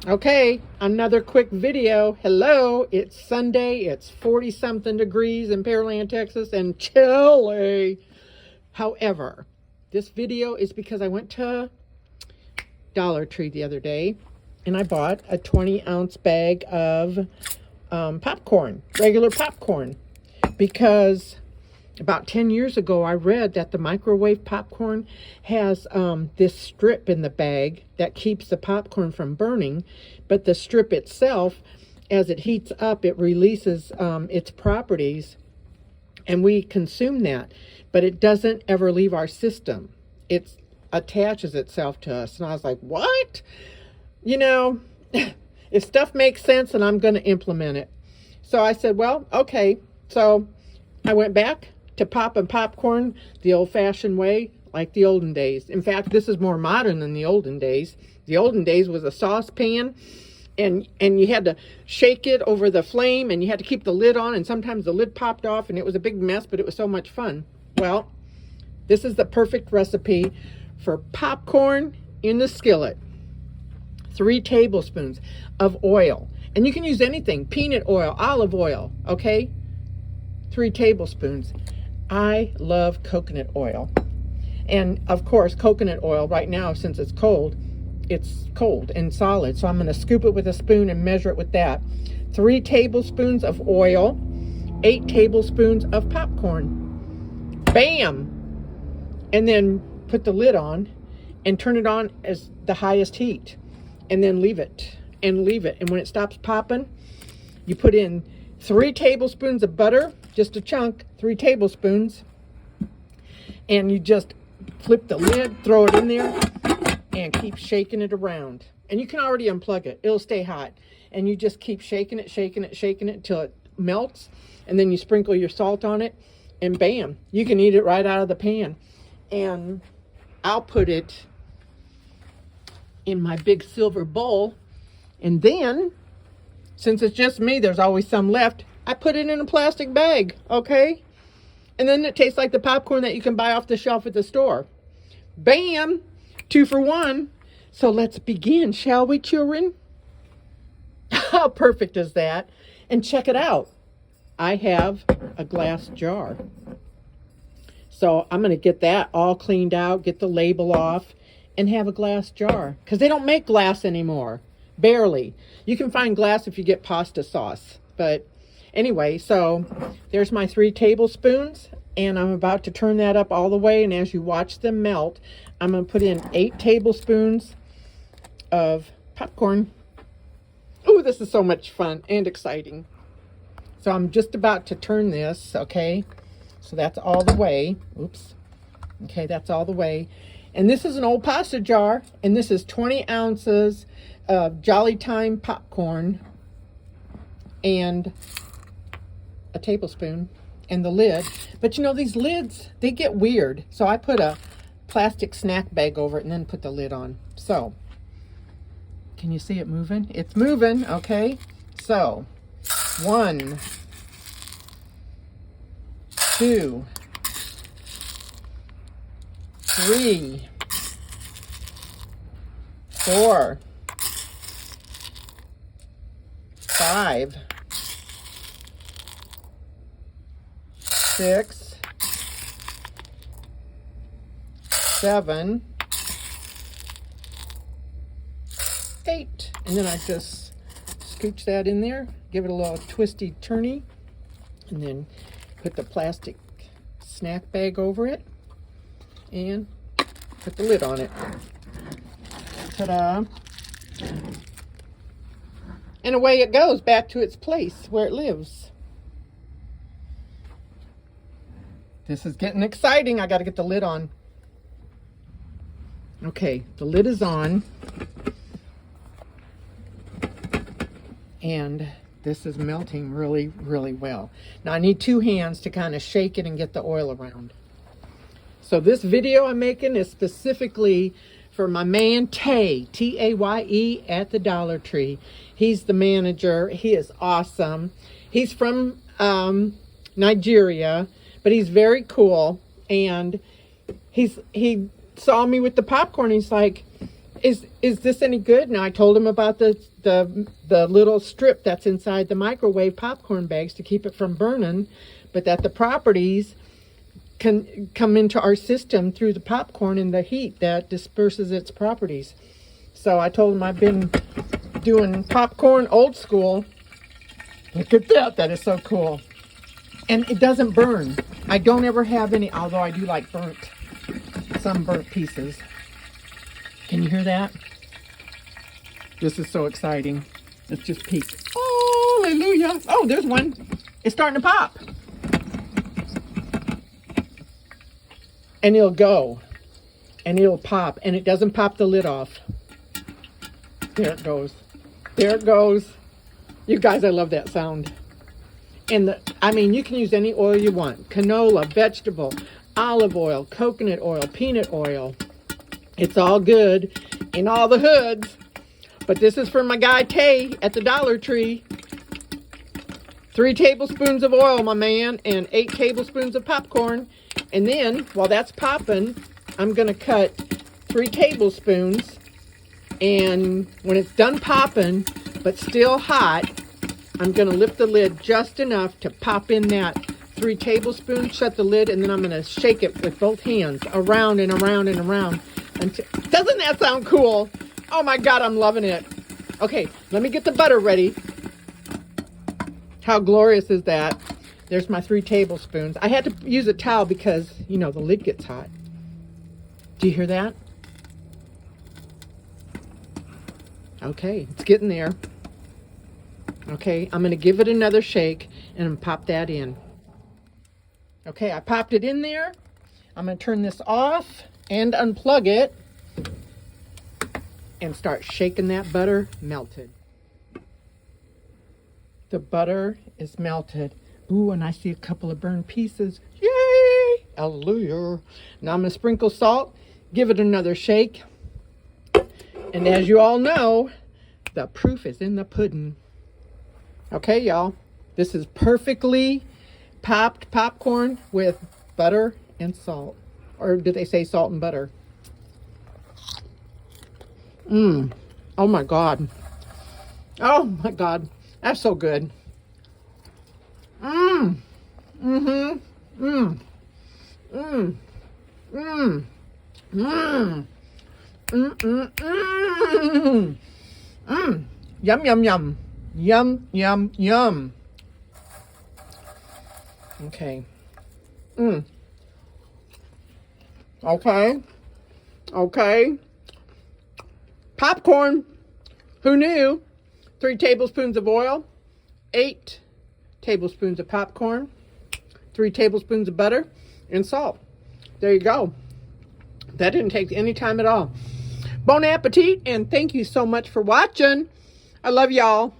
Okay, another quick video. Hello, it's Sunday. It's 40-something degrees in Pearland, Texas, and chilly. However, this video is because I went to Dollar Tree the other day, and I bought a 20-ounce bag of popcorn, regular popcorn, because about 10 years ago, I read that the microwave popcorn has this strip in the bag that keeps the popcorn from burning, but the strip itself, as it heats up, it releases its properties, and we consume that, but it doesn't ever leave our system. It attaches itself to us. And I was like, what? You know, if stuff makes sense, and I'm going to implement it. So I said, well, okay. So I went back to popping popcorn the old-fashioned way, like the olden days. In fact, this is more modern than the olden days. The olden days was a saucepan, and you had to shake it over the flame, and you had to keep the lid on, and sometimes the lid popped off, and it was a big mess, but it was so much fun. Well, this is the perfect recipe for popcorn in the skillet. 3 tablespoons of oil, and you can use anything, peanut oil, olive oil, okay? 3 tablespoons. I love coconut oil. And of course, coconut oil right now, since it's cold and solid. So I'm going to scoop it with a spoon and measure it with that. 3 tablespoons of oil, 8 tablespoons of popcorn. Bam! And then put the lid on and turn it on as the highest heat. And then leave it and leave it. And when it stops popping, you put in 3 tablespoons of butter, just a chunk, 3 tablespoons, and you just flip the lid, throw it in there, and keep shaking it around. And you can already unplug it. It'll stay hot. And you just keep shaking it until it melts, and then you sprinkle your salt on it, and bam, you can eat it right out of the pan. And I'll put it in my big silver bowl, and then, since it's just me, there's always some left, I put it in a plastic bag, okay? And then it tastes like the popcorn that you can buy off the shelf at the store. Bam! 2 for 1. So let's begin, shall we, children? How perfect is that? And check it out. I have a glass jar. So I'm going to get that all cleaned out, get the label off, and have a glass jar. Because they don't make glass anymore. Barely. You can find glass if you get pasta sauce. But anyway, so there's my 3 tablespoons, and I'm about to turn that up all the way, and as you watch them melt, I'm going to put in 8 tablespoons of popcorn. Oh, this is so much fun and exciting. So I'm just about to turn this, okay? So that's all the way. Oops. Okay, that's all the way. And this is an old pasta jar, and this is 20 ounces of Jolly Time popcorn, and a tablespoon, and the lid. But you know, these lids, they get weird. So I put a plastic snack bag over it and then put the lid on. So, can you see it moving? It's moving, okay? So, 1, 2, 3, 4, 5, 6, 7, 8. And then I just scooch that in there, give it a little twisty turny, and then put the plastic snack bag over it, and put the lid on it. Ta-da! And away it goes back to its place where it lives. This is getting exciting. I got to get the lid on. Okay, the lid is on. And this is melting really, really well. Now I need 2 hands to kind of shake it and get the oil around. So this video I'm making is specifically for my man Tay, T-A-Y-E, at the Dollar Tree. He's the manager. He is awesome. He's from Nigeria, but he's very cool. And he saw me with the popcorn. He's like, is this any good? Now I told him about the little strip that's inside the microwave popcorn bags to keep it from burning, but that the properties can come into our system through the popcorn and the heat that disperses its properties. So I told him I've been doing popcorn old school. Look at that. That is so cool. And it doesn't burn. I don't ever have any, although I do like some burnt pieces. Can you hear that? This is so exciting. Let's just peek. Oh, hallelujah. Oh, there's one. It's starting to pop. And it'll go. And it'll pop. And it doesn't pop the lid off. There it goes. There it goes. You guys, I love that sound. And I mean, you can use any oil you want. Canola, vegetable, olive oil, coconut oil, peanut oil. It's all good in all the hoods. But this is from my guy Tay at the Dollar Tree. 3 tablespoons of oil, my man, and 8 tablespoons of popcorn. And then, while that's popping, I'm going to cut 3 tablespoons. And when it's done popping, but still hot, I'm going to lift the lid just enough to pop in that 3 tablespoons, shut the lid, and then I'm going to shake it with both hands around and around and around. Doesn't that sound cool? Oh my God, I'm loving it. Okay, let me get the butter ready. How glorious is that? There's my 3 tablespoons. I had to use a towel because, you know, the lid gets hot. Do you hear that? Okay, it's getting there. Okay, I'm going to give it another shake and pop that in. Okay, I popped it in there. I'm going to turn this off and unplug it and start shaking that butter melted. The butter is melted. Ooh, and I see a couple of burned pieces. Yay! Hallelujah. Now I'm going to sprinkle salt, give it another shake. And as you all know, the proof is in the pudding. Okay, y'all. This is perfectly popped popcorn with butter and salt. Or did they say salt and butter? Oh my God. Oh my God. That's so good. Yum, yum, yum. Yum, yum, yum. Okay. Okay. Okay. Popcorn. Who knew? 3 tablespoons of oil, 8 tablespoons of popcorn, 3 tablespoons of butter, and salt. There you go. That didn't take any time at all. Bon appetit, and thank you so much for watching. I love y'all.